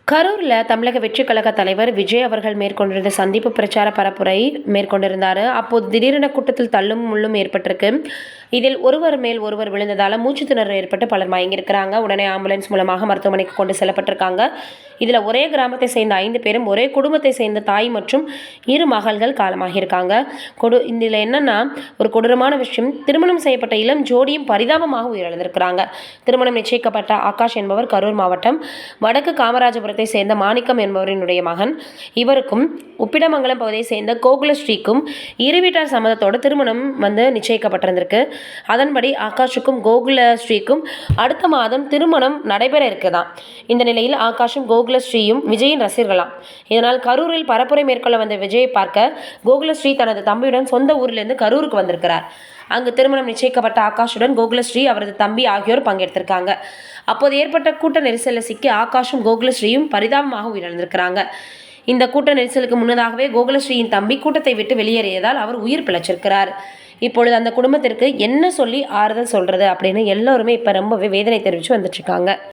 கரூரில் தமிழக வெற்றிக் கழக தலைவர் விஜய் அவர்கள் மேற்கொண்டிருந்த சந்திப்பு பிரச்சார பரப்புரை மேற்கொண்டிருந்தார். அப்போது திடீரென கூட்டத்தில் தள்ளும் முள்ளும் ஏற்பட்டிருக்கு. இதில் ஒருவர் மேல் ஒருவர் விழுந்ததால் மூச்சு திணறல் ஏற்பட்டு பலர் மயங்கியிருக்கிறாங்க. உடனே ஆம்புலன்ஸ் மூலமாக மருத்துவமனைக்கு கொண்டு செல்லப்பட்டிருக்காங்க. இதில் ஒரே கிராமத்தை சேர்ந்த 5 பேரும் ஒரே குடும்பத்தை சேர்ந்த தாய் மற்றும் 2 மகள்கள் காலமாகியிருக்காங்க. இதில் என்னன்னா ஒரு கொடூரமான விஷயம், திருமணம் செய்யப்பட்ட இளம் ஜோடியும் பரிதாபமாக உயிரிழந்திருக்கிறாங்க. திருமணம் நிச்சயிக்கப்பட்ட ஆகாஷ் என்பவர் கரூர் மாவட்டம் வடக்கு காமராஜபுரத்தை சேர்ந்த மாணிக்கம் என்பவரினுடைய மகன். இவருக்கும் உப்பிடமங்கலம் பகுதியை சேர்ந்த கோகுலஸ்ரீக்கும் இரு வீட்டார் சம்மதத்தோடு திருமணம் நிச்சயிக்கப்பட்டிருந்திருக்கு. அதன்படி ஆகாஷுக்கும் கோகுலஸ்ரீக்கும் அடுத்த மாதம் திருமணம் நடைபெற இருக்குதாம். இந்த நிலையில் ஆகாஷும் கோகுலஸ்ரீயும் விஜயின் ரசிகர்களாம். இதனால் கரூரில் பரப்புரை மேற்கொள்ள வந்த விஜயை பார்க்க கோகுலஸ்ரீ தனது தம்பியுடன் சொந்த ஊரிலிருந்து கரூருக்கு வந்திருக்கிறார். அங்கு திருமணம் நிச்சயிக்கப்பட்ட ஆகாஷுடன் கோகுலஸ்ரீ, அவரது தம்பி ஆகியோர் பங்கெடுத்திருக்காங்க. அப்போது ஏற்பட்ட கூட்ட நெரிசலில் சிக்கி ஆகாஷும் கோகுலஸ்ரீயும் பரிதாபமாக உயிரிழந்திருக்கிறாங்க. இந்த கூட்ட நெரிசலுக்கு முன்னதாகவே கோகுலஸ்ரீயின் தம்பி கூட்டத்தை விட்டு வெளியேறியதால் அவர் உயிர் பிழைச்சிருக்கிறார். இப்பொழுது அந்த குடும்பத்திற்கு என்ன சொல்லி ஆறுதல் சொல்றது அப்படின்னு எல்லோருமே இப்போ ரொம்பவே வேதனை தெரிவித்து வந்துட்டு இருக்காங்க.